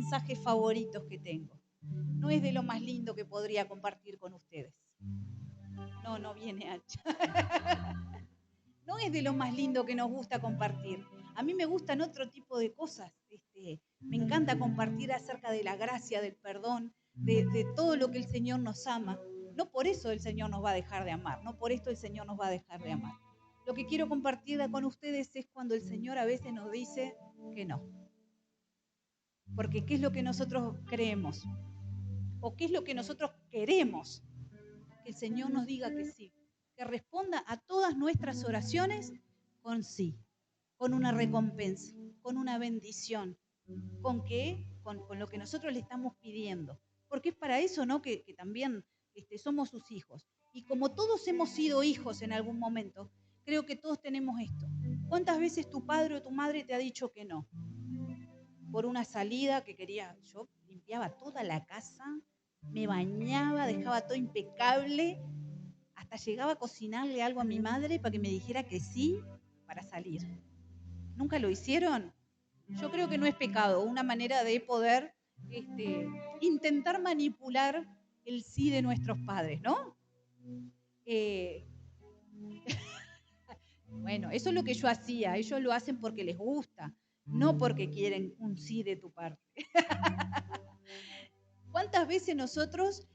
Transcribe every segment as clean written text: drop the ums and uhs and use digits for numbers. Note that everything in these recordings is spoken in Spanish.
mensajes favoritos que tengo. No es de lo más lindo que podría compartir con ustedes. No, no viene Hacha. No es de lo más lindo que nos gusta compartir. A mí me gustan otro tipo de cosas. Me encanta compartir acerca de la gracia, del perdón, de todo lo que el Señor nos ama. No por eso el Señor nos va a dejar de amar, no por esto el Señor nos va a dejar de amar. Lo que quiero compartir con ustedes es cuando el Señor a veces nos dice que no. Porque ¿qué es lo que nosotros creemos? ¿O qué es lo que nosotros queremos? Que el Señor nos diga que sí, que responda a todas nuestras oraciones con sí, con una recompensa, con una bendición. ¿Con qué? Con lo que nosotros le estamos pidiendo. Porque es para eso, ¿no? Que también somos sus hijos. Y como todos hemos sido hijos en algún momento, creo que todos tenemos esto. ¿Cuántas veces tu padre o tu madre te ha dicho que no? Por una salida que quería, yo limpiaba toda la casa, me bañaba, dejaba todo impecable, hasta llegaba a cocinarle algo a mi madre para que me dijera que sí para salir. ¿Nunca lo hicieron? Yo creo que no es pecado, una manera de poder intentar manipular el sí de nuestros padres, ¿no? Eh, bueno, eso es lo que yo hacía, ellos lo hacen porque les gusta, no porque quieren un sí de tu parte. ¿Cuántas veces nosotros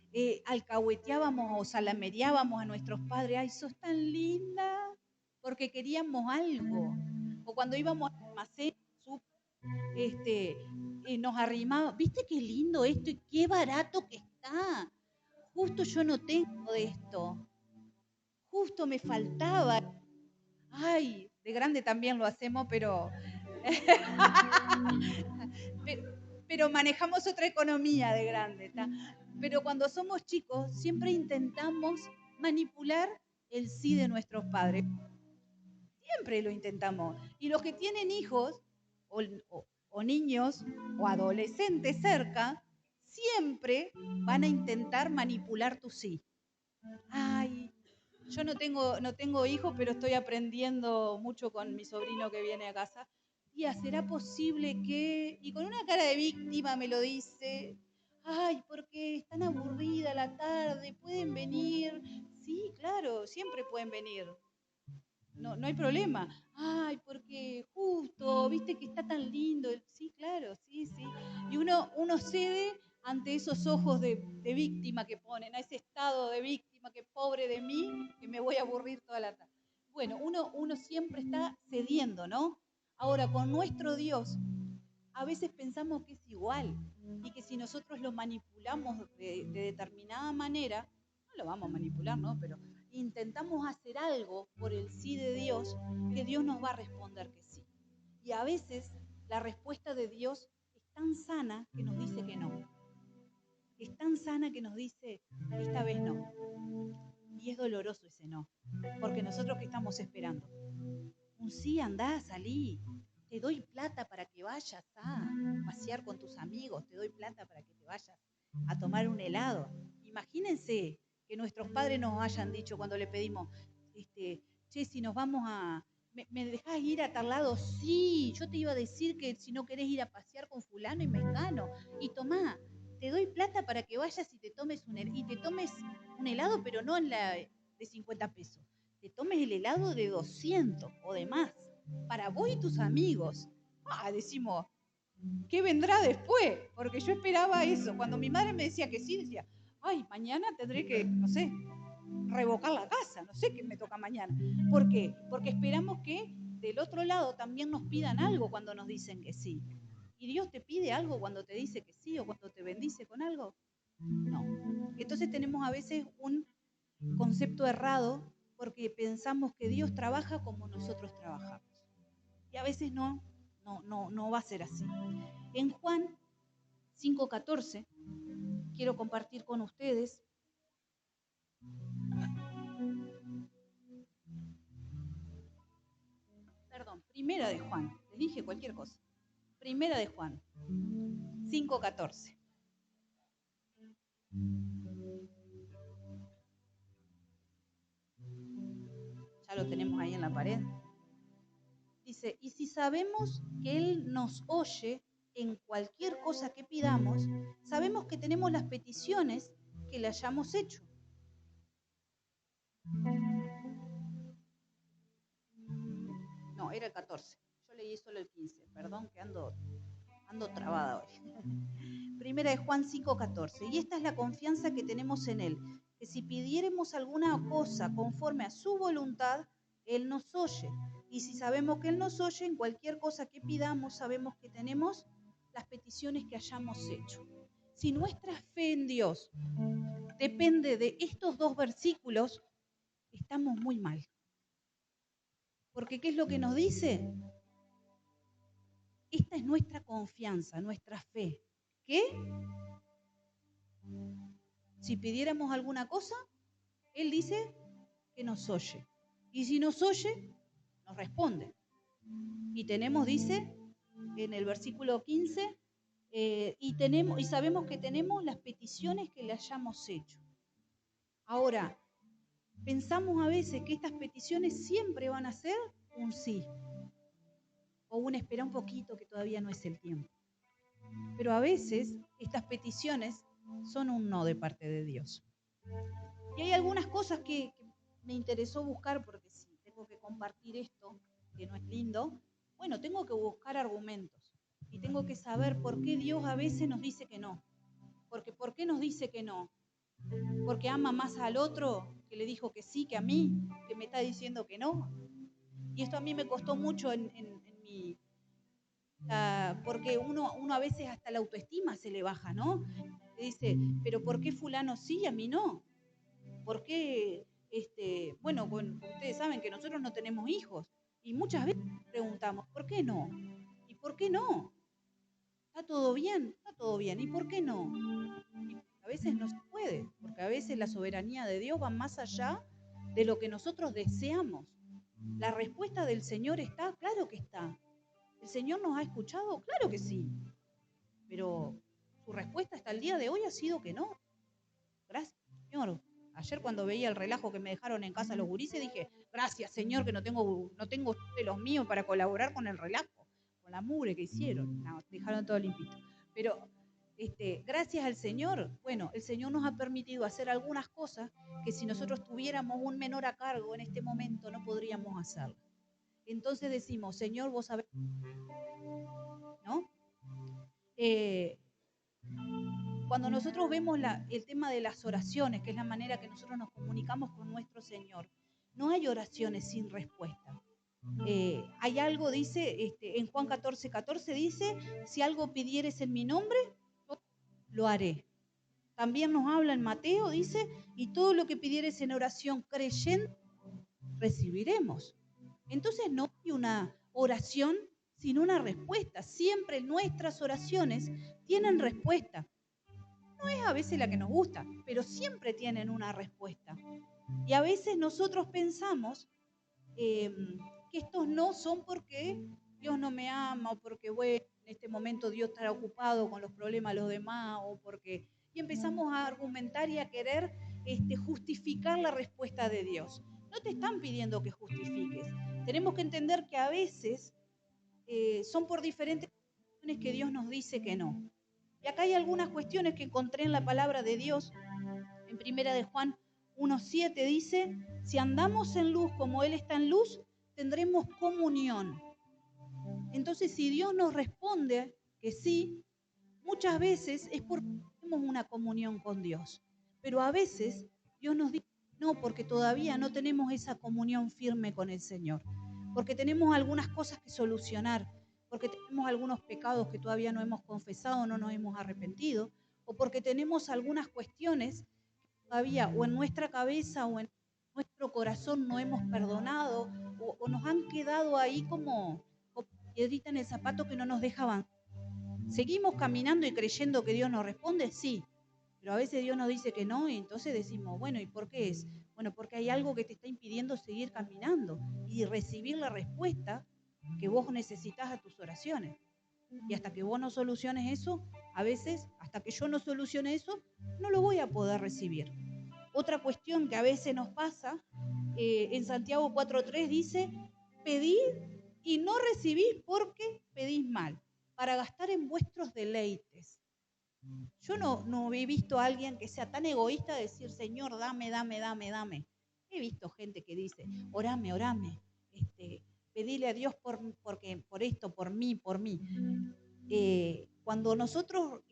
alcahueteábamos o salamereábamos a nuestros padres? ¡Ay, sos tan linda! Porque queríamos algo. O cuando íbamos al almacén, nos arrimábamos. ¿Viste qué lindo esto y qué barato que está? Justo yo no tengo de esto. Justo me faltaba. Ay, de grande también lo hacemos, pero pero, pero manejamos otra economía de grande, ¿tá? Pero cuando somos chicos siempre intentamos manipular el sí de nuestros padres. Siempre lo intentamos. Y los que tienen hijos o niños o adolescentes cerca, siempre van a intentar manipular tu sí. Ay, yo no tengo hijos, pero estoy aprendiendo mucho con mi sobrino que viene a casa. Tía, ¿será posible que...? Y con una cara de víctima me lo dice. Ay, porque están aburrida la tarde, pueden venir. Sí, claro, siempre pueden venir. No, no hay problema. Ay, porque justo, viste que está tan lindo. Sí, claro, sí, sí. Y uno cede ante esos ojos de víctima que ponen, a ese estado de víctima, que pobre de mí, que me voy a aburrir toda la tarde. Bueno, uno siempre está cediendo, ¿no? Ahora, con nuestro Dios, a veces pensamos que es igual y que si nosotros lo manipulamos de determinada manera, no lo vamos a manipular, ¿no? Pero intentamos hacer algo por el sí de Dios, que Dios nos va a responder que sí. Y a veces la respuesta de Dios es tan sana que nos dice que no. Es tan sana que nos dice, esta vez no. Y es doloroso ese no, porque nosotros que estamos esperando. Un sí, andá, salí. Te doy plata para que vayas a pasear con tus amigos, te doy plata para que te vayas a tomar un helado. Imagínense que nuestros padres nos hayan dicho cuando le pedimos, che, si nos vamos a... ¿Me dejás ir a tal lado? Sí, yo te iba a decir que si no querés ir a pasear con fulano y mengano. Y tomá, te doy plata para que vayas y te tomes un helado, pero no en la de 50 pesos. Te tomes el helado de 200 o de más, para vos y tus amigos. Decimos, ¿qué vendrá después? Porque yo esperaba eso. Cuando mi madre me decía que sí, decía, ay, mañana tendré que, no sé, revocar la casa, no sé qué me toca mañana. ¿Por qué? Porque esperamos que del otro lado también nos pidan algo cuando nos dicen que sí. ¿Y Dios te pide algo cuando te dice que sí o cuando te bendice con algo? No. Entonces tenemos a veces un concepto errado porque pensamos que Dios trabaja como nosotros trabajamos. Y a veces no va a ser así. En Juan 5:14 quiero compartir con ustedes, perdón, primera de Juan, les dije cualquier cosa. Primera de Juan 5:14. Ya lo tenemos ahí en la pared. Dice, y si sabemos que Él nos oye en cualquier cosa que pidamos, sabemos que tenemos las peticiones que le hayamos hecho. No, era el 14. Yo leí solo el 15. Perdón que ando trabada hoy. Primera de Juan 5:14. Y esta es la confianza que tenemos en Él, que si pidiéremos alguna cosa conforme a su voluntad, Él nos oye. Y si sabemos que Él nos oye, en cualquier cosa que pidamos, sabemos que tenemos las peticiones que hayamos hecho. Si nuestra fe en Dios depende de estos dos versículos, estamos muy mal. Porque ¿qué es lo que nos dice? Esta es nuestra confianza, nuestra fe. ¿Qué? Si pidiéramos alguna cosa, Él dice que nos oye. Y si nos oye, nos responde. Y tenemos, dice, en el versículo 15, y sabemos que tenemos las peticiones que le hayamos hecho. Ahora, pensamos a veces que estas peticiones siempre van a ser un sí. O un espera un poquito que todavía no es el tiempo. Pero a veces estas peticiones son un no de parte de Dios. Y hay algunas cosas que me interesó buscar, porque si tengo que compartir esto, que no es lindo, bueno, tengo que buscar argumentos y tengo que saber por qué Dios a veces nos dice que no. Porque ¿por qué nos dice que no? Porque ama más al otro que le dijo que sí que a mí, que me está diciendo que no. Y esto a mí me costó mucho en mi... porque uno a veces hasta la autoestima se le baja, ¿no? Le dice, pero ¿por qué fulano sí y a mí no? ¿Por qué? Bueno, ustedes saben que nosotros no tenemos hijos y muchas veces preguntamos, ¿por qué no? ¿Y por qué no? ¿Está todo bien? Está todo bien. ¿Y por qué no? Y a veces no se puede, porque a veces la soberanía de Dios va más allá de lo que nosotros deseamos. La respuesta del Señor está, claro que está. ¿El Señor nos ha escuchado? Claro que sí. Pero su respuesta hasta el día de hoy ha sido que no. Gracias, Señor. Ayer cuando veía el relajo que me dejaron en casa los gurises, dije, gracias, Señor, que no tengo de los míos para colaborar con el relajo, con la mugre que hicieron. No, dejaron todo limpito. Pero gracias al Señor, bueno, el Señor nos ha permitido hacer algunas cosas que si nosotros tuviéramos un menor a cargo en este momento no podríamos hacerlo. Entonces decimos, Señor, vos sabés, ¿no? Cuando nosotros vemos el tema de las oraciones, que es la manera que nosotros nos comunicamos con nuestro Señor, no hay oraciones sin respuesta. Hay algo, dice, en Juan 14:14 dice, si algo pidieres en mi nombre, lo haré. También nos habla en Mateo, dice, y todo lo que pidieres en oración creyendo, recibiremos. Entonces no hay una oración sin una respuesta. Siempre nuestras oraciones tienen respuesta. No es a veces la que nos gusta, pero siempre tienen una respuesta. Y a veces nosotros pensamos que estos no son porque Dios no me ama o porque, bueno, en este momento Dios estará ocupado con los problemas de los demás o porque... Y empezamos a argumentar y a querer justificar la respuesta de Dios. No te están pidiendo que justifiques. Tenemos que entender que a veces son por diferentes razones que Dios nos dice que no. Y acá hay algunas cuestiones que encontré en la palabra de Dios. En primera de Juan 1:7 dice, si andamos en luz como Él está en luz, tendremos comunión. Entonces, si Dios nos responde que sí, muchas veces es porque tenemos una comunión con Dios. Pero a veces Dios nos dice no, porque todavía no tenemos esa comunión firme con el Señor. Porque tenemos algunas cosas que solucionar, porque tenemos algunos pecados que todavía no hemos confesado, no nos hemos arrepentido, o porque tenemos algunas cuestiones que todavía o en nuestra cabeza o en nuestro corazón no hemos perdonado, o nos han quedado ahí como piedrita en el zapato que no nos deja avanzar. ¿Seguimos caminando y creyendo que Dios nos responde? Sí, pero a veces Dios nos dice que no y entonces decimos, bueno, ¿y por qué es? Bueno, porque hay algo que te está impidiendo seguir caminando y recibir la respuesta que vos necesitas a tus oraciones. Y hasta que vos no soluciones eso, a veces, hasta que yo no solucione eso, no lo voy a poder recibir. Otra cuestión que a veces nos pasa, en Santiago 4:3 dice, pedid y no recibís porque pedís mal, para gastar en vuestros deleites. Yo no he visto a alguien que sea tan egoísta de decir, Señor, dame, dame, dame, dame. He visto gente que dice, orame, orame, pedile a Dios por esto, por mí, por mí. Cuando nosotros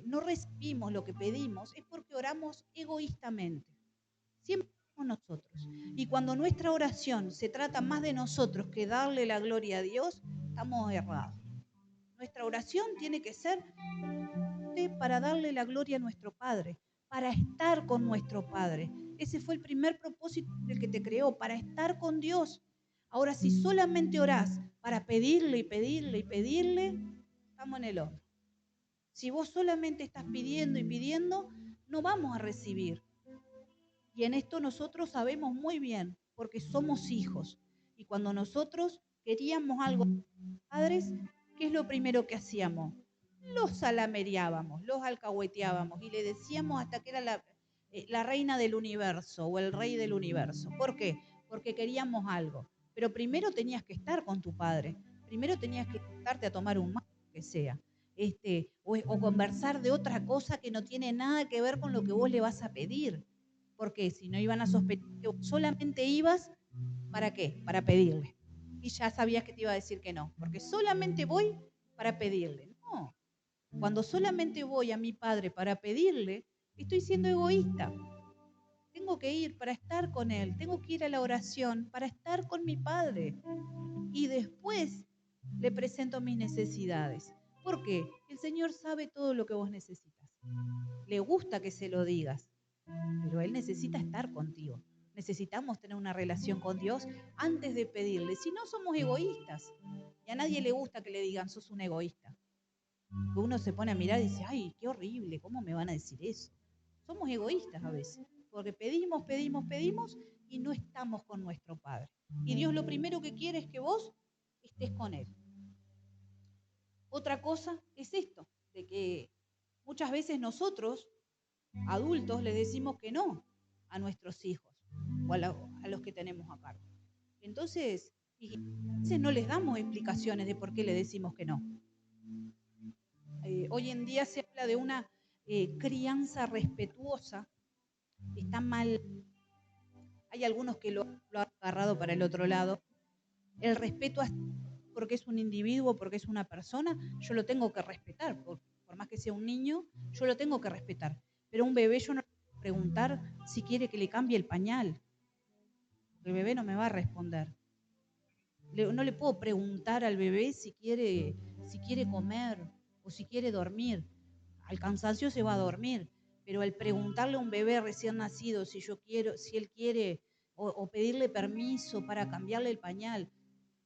no recibimos lo que pedimos es porque oramos egoístamente. Siempre somos nosotros. Y cuando nuestra oración se trata más de nosotros que darle la gloria a Dios, estamos errados. Nuestra oración tiene que ser para darle la gloria a nuestro Padre, para estar con nuestro Padre. Ese fue el primer propósito del que te creó, para estar con Dios. Ahora, si solamente orás para pedirle y pedirle y pedirle, estamos en el horno. Si vos solamente estás pidiendo y pidiendo, no vamos a recibir. Y en esto nosotros sabemos muy bien, porque somos hijos. Y cuando nosotros queríamos algo de nuestros padres, ¿qué es lo primero que hacíamos? Los salamereábamos, los alcahueteábamos y le decíamos hasta que era la reina del universo o el rey del universo. ¿Por qué? Porque queríamos algo. Pero primero tenías que estar con tu padre. Primero tenías que sentarte a tomar un mate, que sea. O conversar de otra cosa que no tiene nada que ver con lo que vos le vas a pedir. Porque si no iban a sospechar que solamente ibas, ¿para qué? Para pedirle. Y ya sabías que te iba a decir que no, porque solamente voy para pedirle. No, cuando solamente voy a mi padre para pedirle, estoy siendo egoísta. Tengo que ir para estar con él, tengo que ir a la oración para estar con mi padre. Y después le presento mis necesidades. ¿Por qué? El Señor sabe todo lo que vos necesitas. Le gusta que se lo digas, pero Él necesita estar contigo. Necesitamos tener una relación con Dios antes de pedirle. Si no, somos egoístas. Y a nadie le gusta que le digan, sos un egoísta. Que uno se pone a mirar y dice, ay, qué horrible, ¿cómo me van a decir eso? Somos egoístas a veces, porque pedimos, pedimos, pedimos y no estamos con nuestro Padre. Y Dios lo primero que quiere es que vos estés con Él. Otra cosa es esto, de que muchas veces nosotros, adultos, le decimos que no a nuestros hijos o a los que tenemos a cargo. Entonces, y a veces no les damos explicaciones de por qué le decimos que no. Hoy en día se habla de una crianza respetuosa. Está mal, hay algunos que lo han agarrado para el otro lado. El respeto porque es un individuo, porque es una persona, yo lo tengo que respetar. Por más que sea un niño, yo lo tengo que respetar. Pero a un bebé yo no le puedo preguntar si quiere que le cambie el pañal. El bebé no me va a responder. No le puedo preguntar al bebé si quiere comer o si quiere dormir. Al cansancio se va a dormir, pero al preguntarle a un bebé recién nacido si él quiere o pedirle permiso para cambiarle el pañal,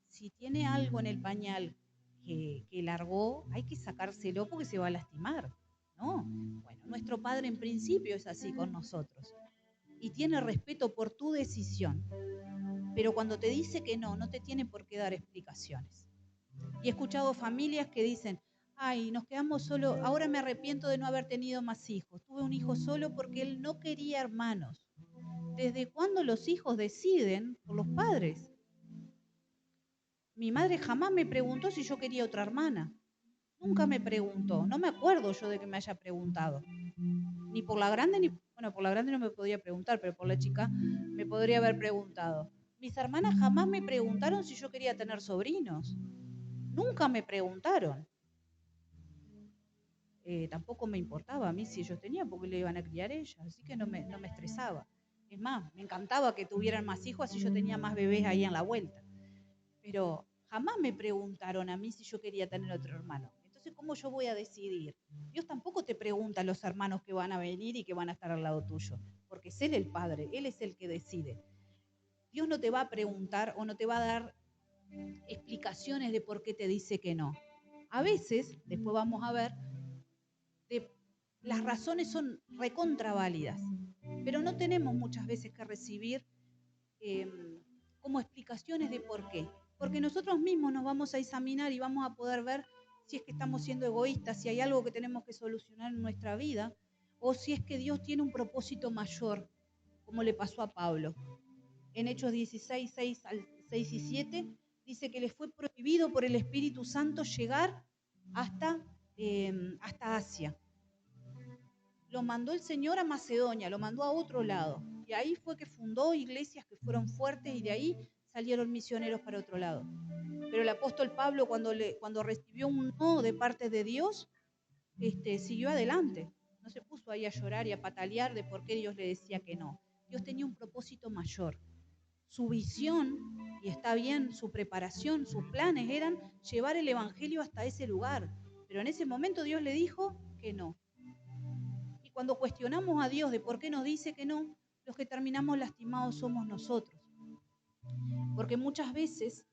si tiene algo en el pañal que largó, hay que sacárselo porque se va a lastimar, ¿no? Bueno, nuestro Padre en principio es así con nosotros y tiene respeto por tu decisión, pero cuando te dice que no, no te tiene por qué dar explicaciones. Y he escuchado familias que dicen, ay, nos quedamos solos, ahora me arrepiento de no haber tenido más hijos. Tuve un hijo solo porque él no quería hermanos. ¿Desde cuándo los hijos deciden por los padres? Mi madre jamás me preguntó si yo quería otra hermana. Nunca me preguntó. No me acuerdo yo de que me haya preguntado. Ni por la grande, bueno, por la grande no me podía preguntar, pero por la chica me podría haber preguntado. Mis hermanas jamás me preguntaron si yo quería tener sobrinos. Nunca me preguntaron. Tampoco me importaba a mí si ellos tenían, porque le iban a criar ellas, así que no me estresaba. Es más, me encantaba que tuvieran más hijos, así yo tenía más bebés ahí en la vuelta. Pero jamás me preguntaron a mí si yo quería tener otro hermano. Entonces, ¿cómo yo voy a decidir? Dios tampoco te pregunta a los hermanos que van a venir y que van a estar al lado tuyo, porque es Él el Padre, Él es el que decide. Dios no te va a preguntar o no te va a dar explicaciones de por qué te dice que no. A veces, después vamos a ver, las razones son recontraválidas, pero no tenemos muchas veces que recibir eh, como explicaciones de por qué. Porque nosotros mismos nos vamos a examinar y vamos a poder ver si es que estamos siendo egoístas, si hay algo que tenemos que solucionar en nuestra vida, o si es que Dios tiene un propósito mayor, como le pasó a Pablo. En Hechos 16, 6 y 7, dice que le fue prohibido por el Espíritu Santo llegar hasta, hasta Asia. Lo mandó el Señor a Macedonia, lo mandó a otro lado. Y ahí fue que fundó iglesias que fueron fuertes y de ahí salieron misioneros para otro lado. Pero el apóstol Pablo, cuando recibió un no de parte de Dios, siguió adelante. No se puso ahí a llorar y a patalear de por qué Dios le decía que no. Dios tenía un propósito mayor. Su visión, y está bien, su preparación, sus planes eran llevar el evangelio hasta ese lugar. Pero en ese momento Dios le dijo que no. Y cuando cuestionamos a Dios de por qué nos dice que no, los que terminamos lastimados somos nosotros. Porque muchas veces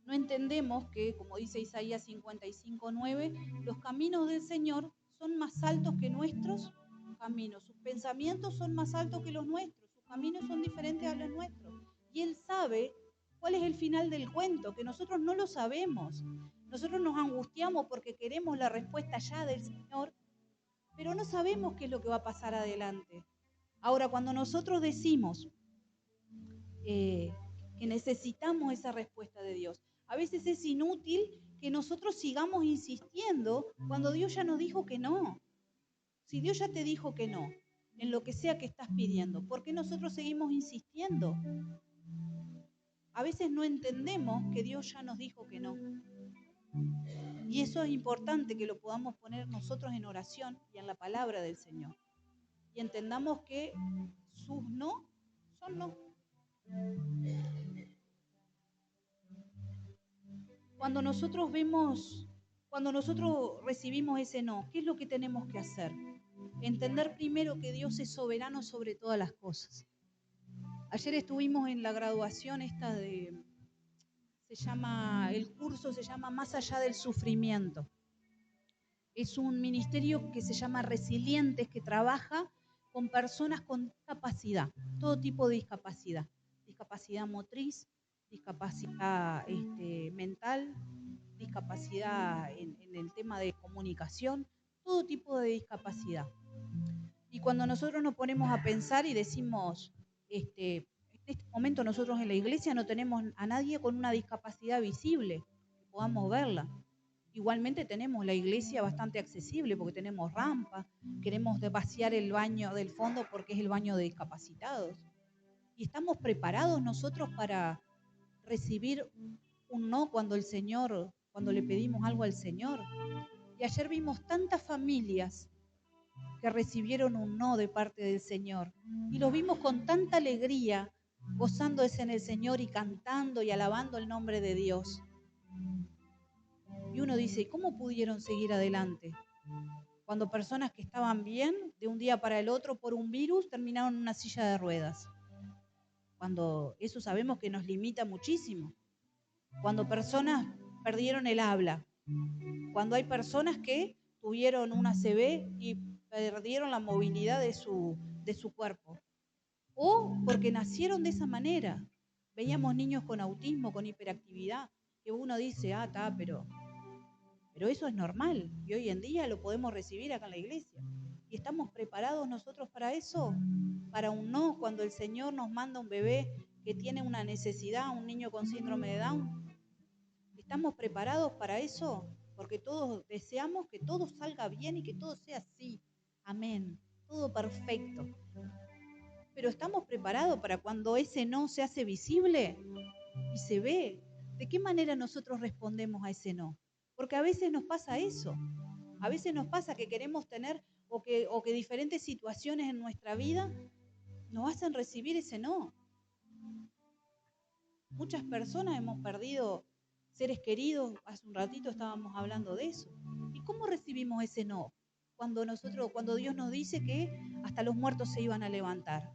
no entendemos que, como dice Isaías 55:9, los caminos del Señor son más altos que nuestros caminos. Sus pensamientos son más altos que los nuestros. Sus caminos son diferentes a los nuestros. Y Él sabe cuál es el final del cuento, que nosotros no lo sabemos. Nosotros nos angustiamos porque queremos la respuesta ya del Señor, pero no sabemos qué es lo que va a pasar adelante. Ahora, cuando nosotros decimos eh, que necesitamos esa respuesta de Dios, a veces es inútil que nosotros sigamos insistiendo cuando Dios ya nos dijo que no. Si Dios ya te dijo que no, en lo que sea que estás pidiendo, ¿por qué nosotros seguimos insistiendo? A veces no entendemos que Dios ya nos dijo que no. Y eso es importante que lo podamos poner nosotros en oración y en la palabra del Señor. Y entendamos que sus no son no. Cuando nosotros vemos, cuando nosotros recibimos ese no, ¿qué es lo que tenemos que hacer? Entender primero que Dios es soberano sobre todas las cosas. Ayer estuvimos en la graduación esta el curso se llama Más allá del sufrimiento. Es un ministerio que se llama Resilientes, que trabaja con personas con discapacidad, todo tipo de discapacidad, discapacidad motriz, discapacidad mental, discapacidad en el tema de comunicación, todo tipo de discapacidad. Y cuando nosotros nos ponemos a pensar y decimos, en este momento nosotros en la iglesia no tenemos a nadie con una discapacidad visible, que podamos verla. Igualmente tenemos la iglesia bastante accesible porque tenemos rampa, queremos vaciar el baño del fondo porque es el baño de discapacitados. Y estamos preparados nosotros para recibir un no cuando le pedimos algo al Señor. Y ayer vimos tantas familias que recibieron un no de parte del Señor. Y los vimos con tanta alegría, gozándose en el Señor y cantando y alabando el nombre de Dios. Y uno dice, ¿cómo pudieron seguir adelante? Cuando personas que estaban bien, de un día para el otro, por un virus, terminaron en una silla de ruedas. Cuando eso sabemos que nos limita muchísimo. Cuando personas perdieron el habla. Cuando hay personas que tuvieron una ACV y perdieron la movilidad de su cuerpo. O porque nacieron de esa manera. Veíamos niños con autismo, con hiperactividad, que uno dice, está, pero eso es normal y hoy en día lo podemos recibir acá en la iglesia. ¿Y estamos preparados nosotros para eso? Para un no, cuando el Señor nos manda un bebé que tiene una necesidad, un niño con síndrome de Down. ¿Estamos preparados para eso? Porque todos deseamos que todo salga bien y que todo sea así. Amén. Todo perfecto. Pero ¿estamos preparados para cuando ese no se hace visible y se ve? ¿De qué manera nosotros respondemos a ese no? Porque a veces nos pasa eso. A veces nos pasa que queremos tener o que diferentes situaciones en nuestra vida nos hacen recibir ese no. Muchas personas hemos perdido seres queridos, hace un ratito estábamos hablando de eso. ¿Y cómo recibimos ese no? Cuando Dios nos dice que hasta los muertos se iban a levantar.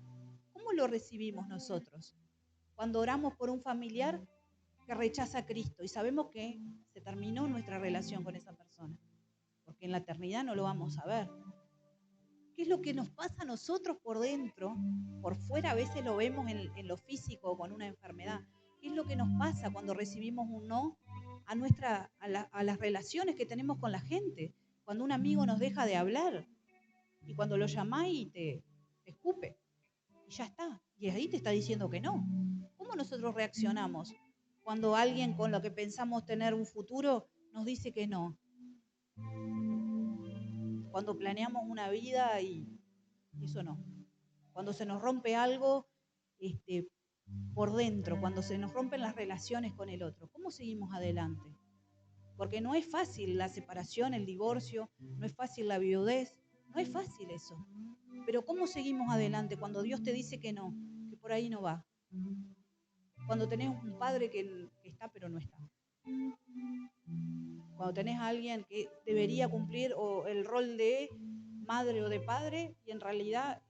¿Cómo lo recibimos nosotros? Cuando oramos por un familiar que rechaza a Cristo y sabemos que se terminó nuestra relación con esa persona, porque en la eternidad no lo vamos a ver. ¿Qué es lo que nos pasa a nosotros por dentro? Por fuera a veces lo vemos en lo físico con una enfermedad. ¿Qué es lo que nos pasa cuando recibimos un no a las relaciones que tenemos con la gente? Cuando un amigo nos deja de hablar y cuando lo llamás y te escupe y ya está. Y ahí te está diciendo que no. ¿Cómo nosotros reaccionamos cuando alguien con lo que pensamos tener un futuro nos dice que no? Cuando planeamos una vida y eso no. Cuando se nos rompe algo por dentro, cuando se nos rompen las relaciones con el otro, ¿cómo seguimos adelante? Porque no es fácil la separación, el divorcio, no es fácil la viudez, no es fácil eso. Pero ¿cómo seguimos adelante cuando Dios te dice que no, que por ahí no va? Cuando tenés un padre que está pero no está. Cuando tenés a alguien que debería cumplir el rol de madre o de padre y en realidad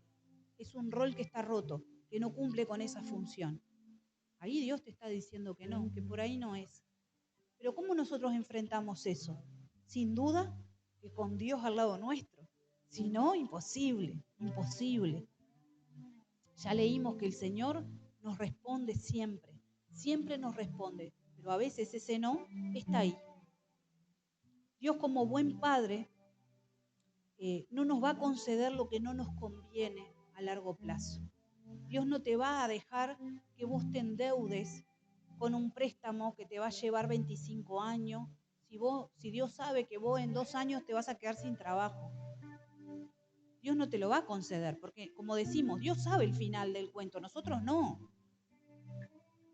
es un rol que está roto, que no cumple con esa función. Ahí Dios te está diciendo que no, que por ahí no es. Pero ¿cómo nosotros enfrentamos eso? Sin duda que con Dios al lado nuestro. Si no, imposible, imposible. Ya leímos que el Señor nos responde siempre, siempre nos responde, pero a veces ese no está ahí. Dios como buen padre no nos va a conceder lo que no nos conviene a largo plazo. Dios no te va a dejar que vos te endeudes con un préstamo que te va a llevar 25 años, si Dios sabe que vos en 2 años te vas a quedar sin trabajo. Dios no te lo va a conceder, porque como decimos, Dios sabe el final del cuento, nosotros no.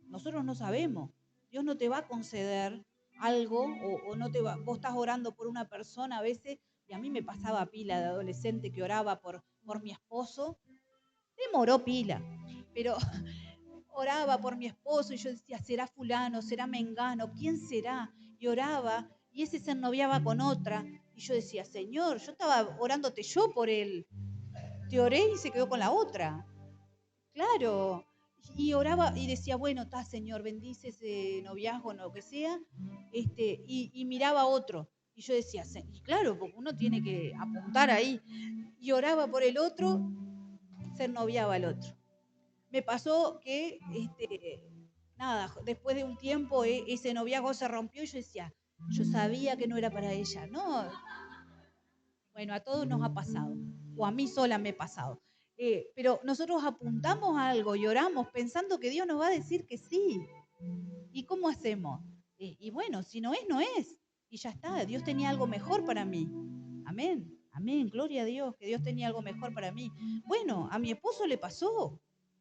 Nosotros no sabemos. Dios no te va a conceder algo o no te va, vos estás orando por una persona a veces, y a mí me pasaba pila de adolescente que oraba por mi esposo, demoró pila, pero oraba por mi esposo y yo decía, ¿será fulano, será mengano, quién será? Y oraba y ese se ennoviaba con otra y yo decía, Señor, yo estaba orándote yo por él, te oré y se quedó con la otra. Claro, y oraba y decía, bueno, está, Señor, bendice ese noviazgo, o lo que sea, y miraba a otro. Y yo decía, y claro, porque uno tiene que apuntar ahí. Y oraba por el otro, se noviaba al otro. Me pasó que, nada, después de un tiempo ese noviazgo se rompió y yo decía, yo sabía que no era para ella. No, bueno, a todos nos ha pasado, o a mí sola me ha pasado. Pero nosotros apuntamos a algo y oramos pensando que Dios nos va a decir que sí. ¿Y cómo hacemos? Y bueno, si no es, no es. Y ya está, Dios tenía algo mejor para mí. Amén, amén, gloria a Dios, que Dios tenía algo mejor para mí. Bueno, a mi esposo le pasó,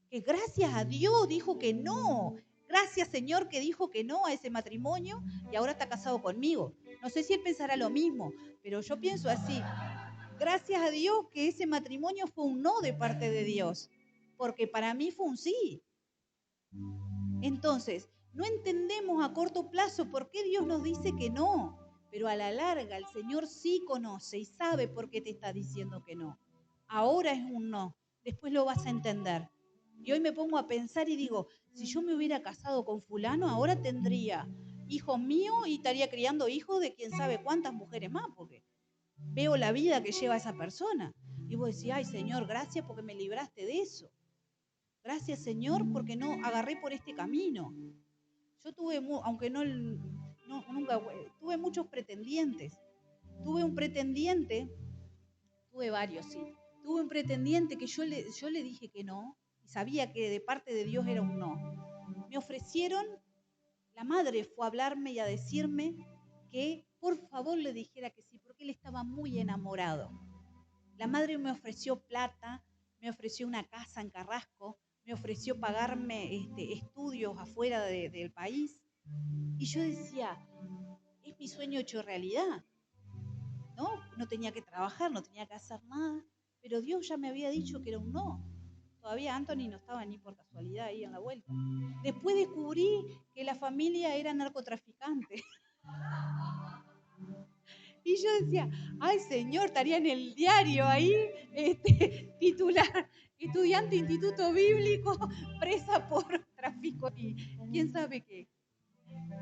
que gracias a Dios dijo que no. Gracias, Señor, que dijo que no a ese matrimonio y ahora está casado conmigo. No sé si él pensará lo mismo, pero yo pienso así. Gracias a Dios que ese matrimonio fue un no de parte de Dios, porque para mí fue un sí. Entonces, no entendemos a corto plazo por qué Dios nos dice que no, pero a la larga el Señor sí conoce y sabe por qué te está diciendo que no. Ahora es un no, después lo vas a entender. Y hoy me pongo a pensar y digo, si yo me hubiera casado con fulano, ahora tendría hijos míos y estaría criando hijos de quién sabe cuántas mujeres más, porque veo la vida que lleva esa persona. Y vos decís, ay Señor, gracias porque me libraste de eso. Gracias Señor porque no agarré por este camino. Yo tuve, aunque nunca, tuve muchos pretendientes. Tuve un pretendiente, tuve varios, sí. Tuve un pretendiente que yo le dije que no, y sabía que de parte de Dios era un no. Me ofrecieron, la madre fue a hablarme y a decirme que por favor le dijera que sí, porque él estaba muy enamorado. La madre me ofreció plata, me ofreció una casa en Carrasco, me ofreció pagarme estudios afuera del país. Y yo decía, es mi sueño hecho realidad, ¿no? No tenía que trabajar, no tenía que hacer nada, pero Dios ya me había dicho que era un no. Todavía Anthony no estaba ni por casualidad ahí en la vuelta. Después descubrí que la familia era narcotraficante. Y yo decía, ay Señor, estaría en el diario ahí, titular, estudiante instituto bíblico, presa por tráfico y quién sabe qué.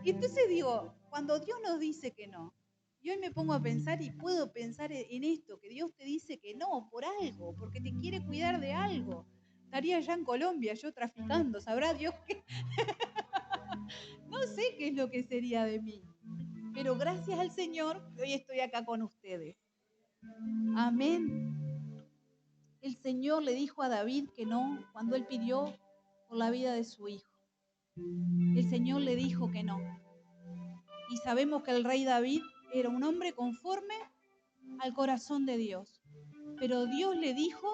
Y entonces digo, cuando Dios nos dice que no, y hoy me pongo a pensar y puedo pensar en esto, que Dios te dice que no por algo, porque te quiere cuidar de algo. Estaría allá en Colombia yo traficando, sabrá Dios que no sé qué es lo que sería de mí. Pero gracias al Señor que hoy estoy acá con ustedes. Amén. El Señor le dijo a David que no cuando él pidió por la vida de su hijo. El Señor le dijo que no. Y sabemos que el rey David era un hombre conforme al corazón de Dios. Pero Dios le dijo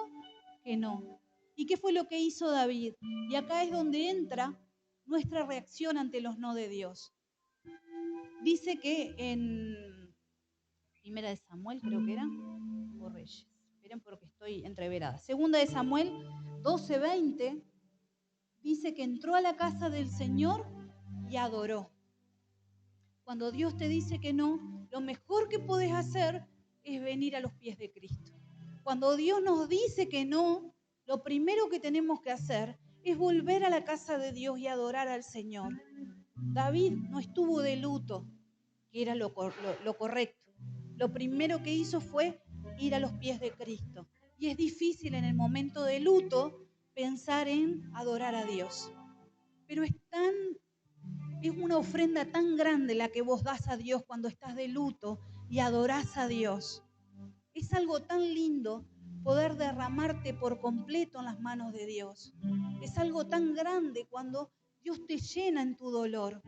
que no. ¿Y qué fue lo que hizo David? Y acá es donde entra nuestra reacción ante los no de Dios. Dice que en Primera de Samuel, creo que era, o Reyes. Esperen porque estoy entreverada. Segunda de Samuel 12:20 dice que entró a la casa del Señor y adoró. Cuando Dios te dice que no, lo mejor que podés hacer es venir a los pies de Cristo. Cuando Dios nos dice que no, lo primero que tenemos que hacer es volver a la casa de Dios y adorar al Señor. David no estuvo de luto, que era lo correcto. Lo primero que hizo fue ir a los pies de Cristo. Y es difícil en el momento de luto pensar en adorar a Dios. Pero es una ofrenda tan grande la que vos das a Dios cuando estás de luto y adorás a Dios. Es algo tan lindo poder derramarte por completo en las manos de Dios. Es algo tan grande cuando Dios te llena en tu dolor.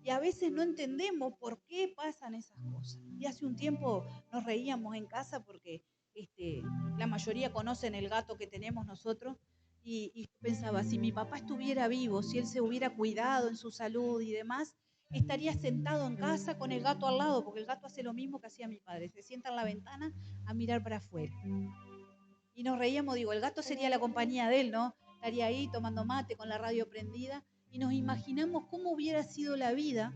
Y a veces no entendemos por qué pasan esas cosas. Y hace un tiempo nos reíamos en casa porque la mayoría conocen el gato que tenemos nosotros. Y yo pensaba, si mi papá estuviera vivo, si él se hubiera cuidado en su salud y demás, estaría sentado en casa con el gato al lado, porque el gato hace lo mismo que hacía mi padre, se sienta en la ventana a mirar para afuera. Y nos reíamos, digo, el gato sería la compañía de él, ¿no? Estaría ahí tomando mate con la radio prendida y nos imaginamos cómo hubiera sido la vida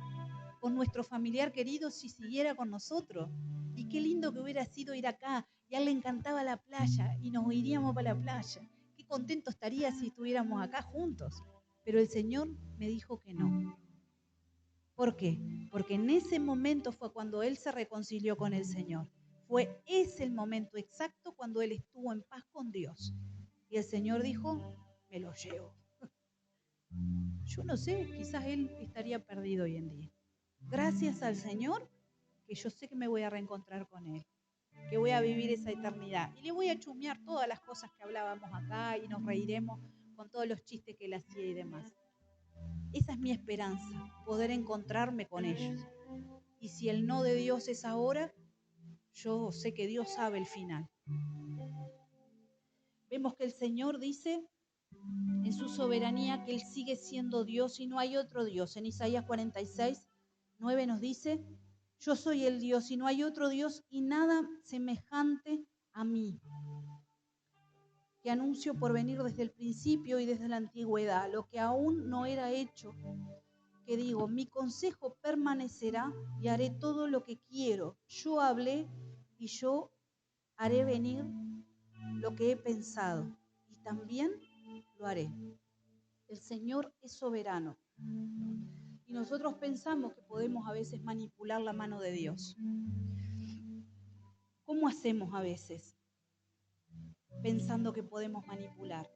con nuestro familiar querido si siguiera con nosotros. Y qué lindo que hubiera sido ir acá. Y a él le encantaba la playa y nos iríamos para la playa. Qué contento estaría si estuviéramos acá juntos. Pero el Señor me dijo que no. ¿Por qué? Porque en ese momento fue cuando él se reconcilió con el Señor. Fue ese el momento exacto cuando él estuvo en paz con Dios. Y el Señor dijo, me lo llevo. Yo no sé, quizás él estaría perdido hoy en día. Gracias al Señor que yo sé que me voy a reencontrar con Él, que voy a vivir esa eternidad. Y le voy a chumear todas las cosas que hablábamos acá y nos reiremos con todos los chistes que Él hacía y demás. Esa es mi esperanza, poder encontrarme con ellos. Y si el no de Dios es ahora, yo sé que Dios sabe el final. Vemos que el Señor dice en su soberanía que Él sigue siendo Dios y no hay otro Dios. En Isaías 46:9 nos dice, yo soy el Dios y no hay otro Dios y nada semejante a mí, que anuncio por venir desde el principio y desde la antigüedad, lo que aún no era hecho, que digo, mi consejo permanecerá y haré todo lo que quiero. Yo hablé y yo haré venir lo que he pensado y también lo haré. El Señor es soberano. Y nosotros pensamos que podemos a veces manipular la mano de Dios. ¿Cómo hacemos a veces? Pensando que podemos manipular.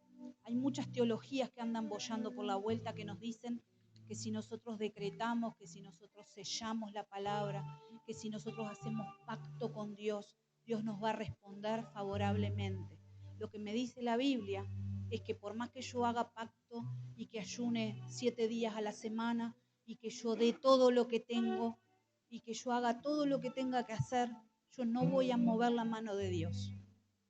Hay muchas teologías que andan boyando por la vuelta que nos dicen que si nosotros decretamos, que si nosotros sellamos la palabra, que si nosotros hacemos pacto con Dios, Dios nos va a responder favorablemente. Lo que me dice la Biblia es que por más que yo haga pacto y que ayune 7 días a la semana y que yo dé todo lo que tengo y que yo haga todo lo que tenga que hacer, yo no voy a mover la mano de Dios.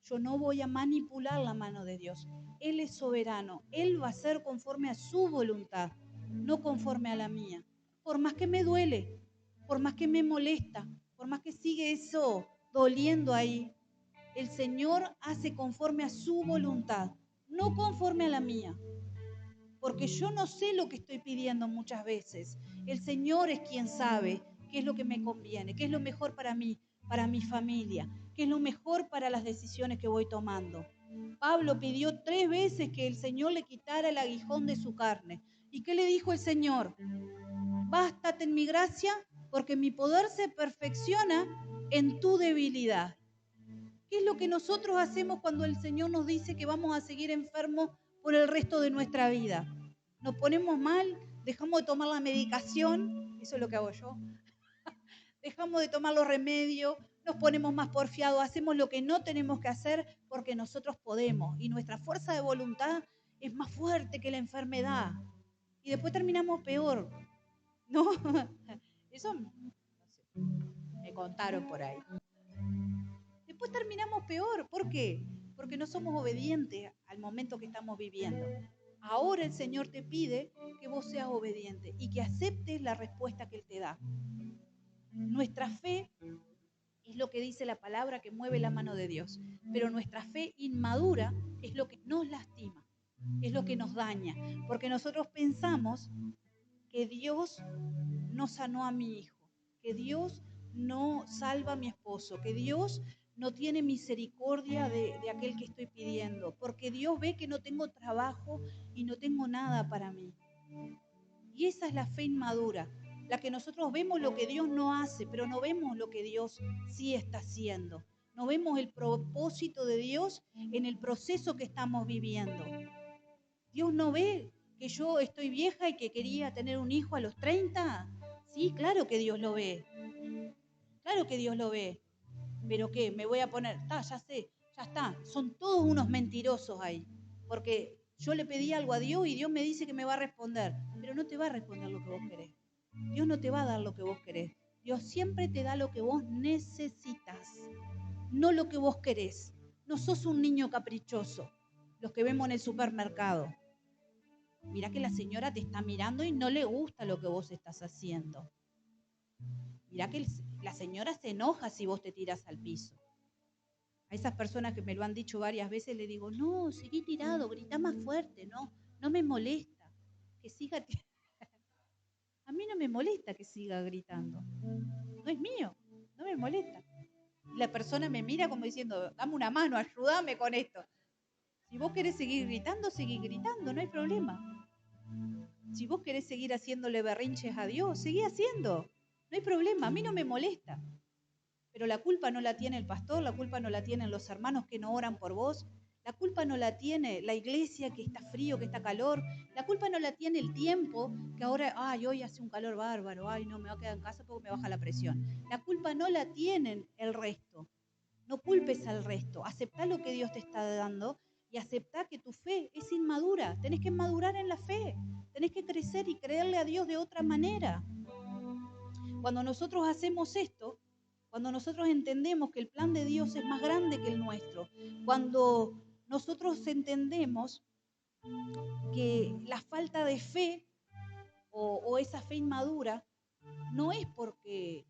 Yo no voy a manipular la mano de Dios. Él es soberano. Él va a ser conforme a su voluntad, no conforme a la mía. Por más que me duele, por más que me molesta, por más que sigue eso doliendo ahí, el Señor hace conforme a su voluntad, no conforme a la mía. Porque yo no sé lo que estoy pidiendo muchas veces. El Señor es quien sabe qué es lo que me conviene, qué es lo mejor para mí, para mi familia, qué es lo mejor para las decisiones que voy tomando. Pablo pidió 3 veces que el Señor le quitara el aguijón de su carne. ¿Y qué le dijo el Señor? Bástate en mi gracia, porque mi poder se perfecciona en tu debilidad. ¿Qué es lo que nosotros hacemos cuando el Señor nos dice que vamos a seguir enfermos por el resto de nuestra vida? Nos ponemos mal, dejamos de tomar la medicación, eso es lo que hago yo, dejamos de tomar los remedios, nos ponemos más porfiados, hacemos lo que no tenemos que hacer porque nosotros podemos y nuestra fuerza de voluntad es más fuerte que la enfermedad y después terminamos peor, ¿no? Eso, no sé, Me contaron por ahí. Después terminamos peor. ¿Por qué? Porque no somos obedientes al momento que estamos viviendo. Ahora el Señor te pide que vos seas obediente y que aceptes la respuesta que Él te da. Nuestra fe es lo que dice la palabra que mueve la mano de Dios, pero nuestra fe inmadura es lo que nos lastima, es lo que nos daña, porque nosotros pensamos que Dios no sanó a mi hijo, que Dios no salva a mi esposo, que Dios no tiene misericordia de aquel que estoy pidiendo, porque Dios ve que no tengo trabajo y no tengo nada para mí. Y esa es la fe inmadura, la que nosotros vemos lo que Dios no hace, pero no vemos lo que Dios sí está haciendo. No vemos el propósito de Dios en el proceso que estamos viviendo. Dios no ve que yo estoy vieja y que quería tener un hijo a los 30. Sí, claro que Dios lo ve. Claro que Dios lo ve. Pero ¿qué? Me voy a poner, ya sé, ya está. Son todos unos mentirosos ahí. Porque yo le pedí algo a Dios y Dios me dice que me va a responder. Pero no te va a responder lo que vos querés. Dios no te va a dar lo que vos querés. Dios siempre te da lo que vos necesitas, no lo que vos querés. No sos un niño caprichoso, los que vemos en el supermercado. Mirá que la señora te está mirando y no le gusta lo que vos estás haciendo. Mirá que la señora se enoja si vos te tiras al piso. A esas personas que me lo han dicho varias veces le digo, no, seguí tirado, grita más fuerte, no me molesta. Que siga. A mí no me molesta que siga gritando. No es mío, no me molesta. Y la persona me mira como diciendo, dame una mano, ayúdame con esto. Si vos querés seguir gritando, seguí gritando, no hay problema. Si vos querés seguir haciéndole berrinches a Dios, seguí haciendo. No hay problema, a mí no me molesta. Pero la culpa no la tiene el pastor, la culpa no la tienen los hermanos que no oran por vos, la culpa no la tiene la iglesia que está frío, que está calor, la culpa no la tiene el tiempo, que ahora, ay, hoy hace un calor bárbaro, ay, no, me voy a quedar en casa porque me baja la presión. La culpa no la tienen el resto. No culpes al resto, aceptá lo que Dios te está dando y aceptá que tu fe es inmadura. Tenés que madurar en la fe, tenés que crecer y creerle a Dios de otra manera. Cuando nosotros hacemos esto, cuando nosotros entendemos que el plan de Dios es más grande que el nuestro, cuando nosotros entendemos que la falta de fe o esa fe inmadura no es porque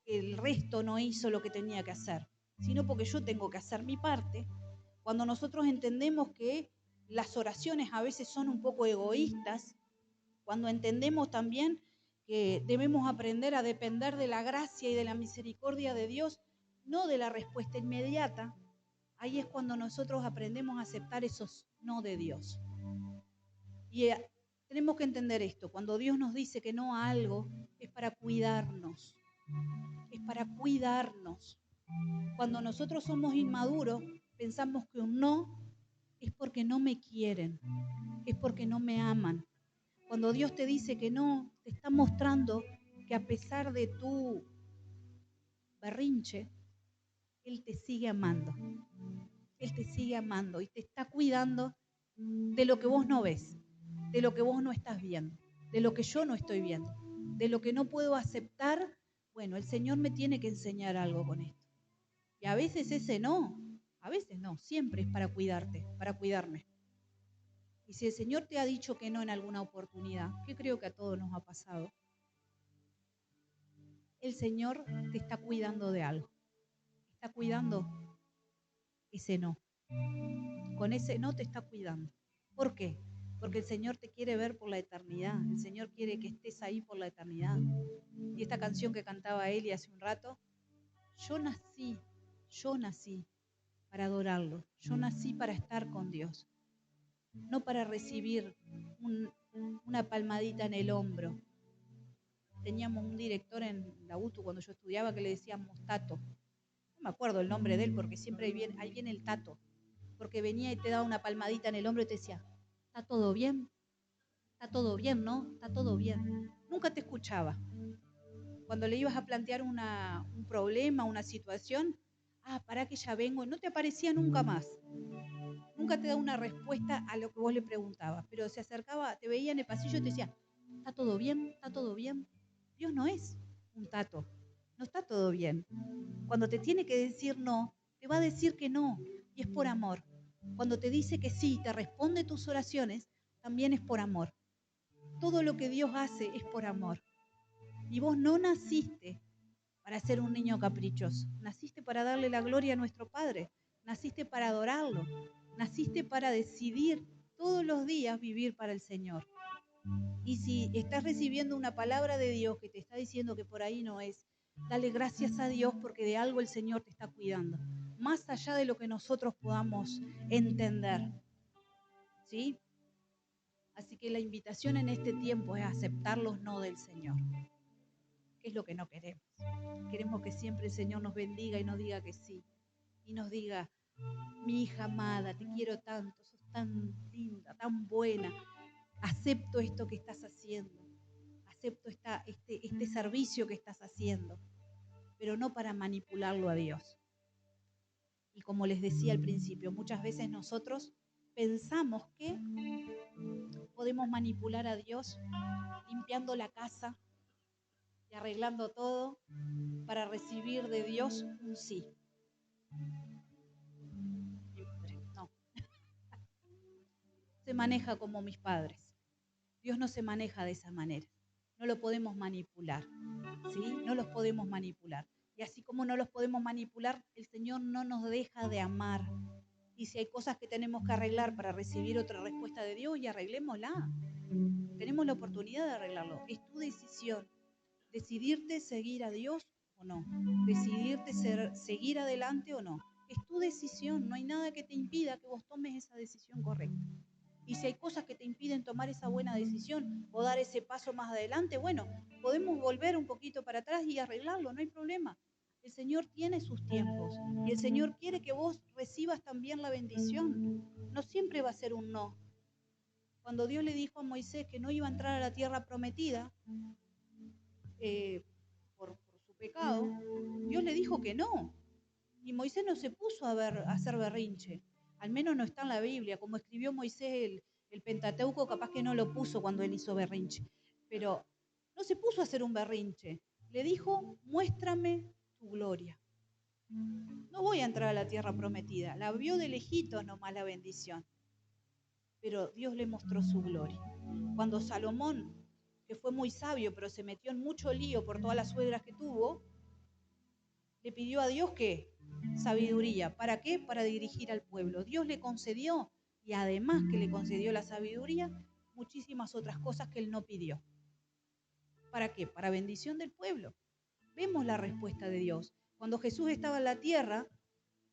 el resto no hizo lo que tenía que hacer, sino porque yo tengo que hacer mi parte. Cuando nosotros entendemos que las oraciones a veces son un poco egoístas, cuando entendemos también que debemos aprender a depender de la gracia y de la misericordia de Dios, no de la respuesta inmediata, ahí es cuando nosotros aprendemos a aceptar esos no de Dios. Y tenemos que entender esto, cuando Dios nos dice que no a algo, es para cuidarnos, es para cuidarnos. Cuando nosotros somos inmaduros, pensamos que un no es porque no me quieren, es porque no me aman. Cuando Dios te dice que no, te está mostrando que a pesar de tu berrinche, Él te sigue amando. Él te sigue amando y te está cuidando de lo que vos no ves, de lo que vos no estás viendo, de lo que yo no estoy viendo, de lo que no puedo aceptar. Bueno, el Señor me tiene que enseñar algo con esto. Y a veces ese no, a veces no, siempre es para cuidarte, para cuidarme. Y si el Señor te ha dicho que no en alguna oportunidad, que creo que a todos nos ha pasado, el Señor te está cuidando de algo. Está cuidando ese no. Con ese no te está cuidando. ¿Por qué? Porque el Señor te quiere ver por la eternidad. El Señor quiere que estés ahí por la eternidad. Y esta canción que cantaba Eli hace un rato, yo nací para adorarlo. Yo nací para estar con Dios. No para recibir una palmadita en el hombro. Teníamos un director en la UTU cuando yo estudiaba que le decíamos Tato. No me acuerdo el nombre de él porque siempre ahí viene el Tato. Porque venía y te daba una palmadita en el hombro y te decía, ¿está todo bien? ¿Está todo bien, no? ¿Está todo bien? Nunca te escuchaba. Cuando le ibas a plantear un problema, una situación, pará que ya vengo, no te aparecía nunca más. Nunca te da una respuesta a lo que vos le preguntabas, pero se acercaba, te veía en el pasillo y te decía, ¿está todo bien? ¿Está todo bien? Dios no es un tato. no está todo bien. Cuando te tiene que decir no, te va a decir que no, y es por amor. Cuando te dice que sí, te responde tus oraciones, también es por amor. Todo lo que Dios hace es por amor. Y vos no naciste para ser un niño caprichoso. Naciste para darle la gloria a nuestro Padre. Naciste para adorarlo. Naciste para decidir todos los días vivir para el Señor. Y si estás recibiendo una palabra de Dios que te está diciendo que por ahí no es, dale gracias a Dios porque de algo el Señor te está cuidando, más allá de lo que nosotros podamos entender. ¿Sí? Así que la invitación en este tiempo es aceptar los no del Señor, que es lo que no queremos. Queremos que siempre el Señor nos bendiga y nos diga que sí. Y nos diga, mi hija amada, te quiero tanto, sos tan linda, tan buena. Acepto esto que estás haciendo. Acepto este servicio que estás haciendo, pero no para manipularlo a Dios. Y como les decía al principio, muchas veces nosotros pensamos que podemos manipular a Dios limpiando la casa y arreglando todo para recibir de Dios un sí. No, se maneja como mis padres. Dios no se maneja de esa manera. No lo podemos manipular, ¿sí? No los podemos manipular. Y así como no los podemos manipular, el Señor no nos deja de amar. Y si hay cosas que tenemos que arreglar para recibir otra respuesta de Dios, y arreglémosla. Tenemos la oportunidad de arreglarlo. Es tu decisión. Decidirte seguir a Dios o no. Decidirte seguir adelante o no. Es tu decisión. No hay nada que te impida que vos tomes esa decisión correcta. Y si hay cosas que te impiden tomar esa buena decisión o dar ese paso más adelante, bueno, podemos volver un poquito para atrás y arreglarlo, no hay problema. El Señor tiene sus tiempos y el Señor quiere que vos recibas también la bendición. No siempre va a ser un no. Cuando Dios le dijo a Moisés que no iba a entrar a la tierra prometida por su pecado, Dios le dijo que no. Y Moisés no se puso a hacer berrinche. Al menos no está en la Biblia. Como escribió Moisés el Pentateuco, capaz que no lo puso cuando él hizo berrinche. Pero no se puso a hacer un berrinche. Le dijo, muéstrame tu gloria. No voy a entrar a la tierra prometida. La vio de lejito nomás la bendición. Pero Dios le mostró su gloria. Cuando Salomón, que fue muy sabio, pero se metió en mucho lío por todas las suegras que tuvo, le pidió a Dios que sabiduría. ¿Para qué? Para dirigir al pueblo. Dios le concedió, y además que le concedió la sabiduría, muchísimas otras cosas que él no pidió. ¿Para qué? Para bendición del pueblo. Vemos la respuesta de Dios. Cuando Jesús estaba en la tierra,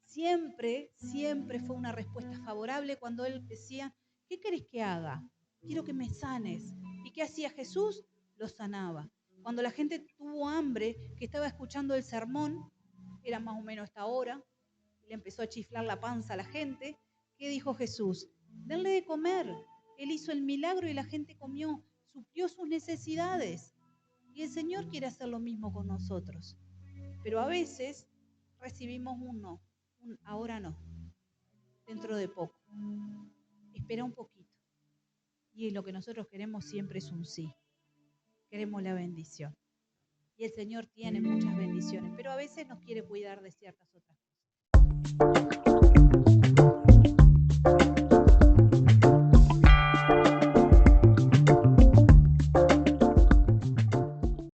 siempre fue una respuesta favorable cuando él decía, ¿qué querés que haga? Quiero que me sanes. ¿Y qué hacía Jesús? Lo sanaba. Cuando la gente tuvo hambre, que estaba escuchando el sermón, era más o menos esta hora, le empezó a chiflar la panza a la gente, ¿qué dijo Jesús? Denle de comer. Él hizo el milagro y la gente comió, suplió sus necesidades. Y el Señor quiere hacer lo mismo con nosotros. Pero a veces recibimos un no, un ahora no, dentro de poco. Espera un poquito. Y lo que nosotros queremos siempre es un sí. Queremos la bendición. Y el Señor tiene muchas bendiciones, pero a veces nos quiere cuidar de ciertas otras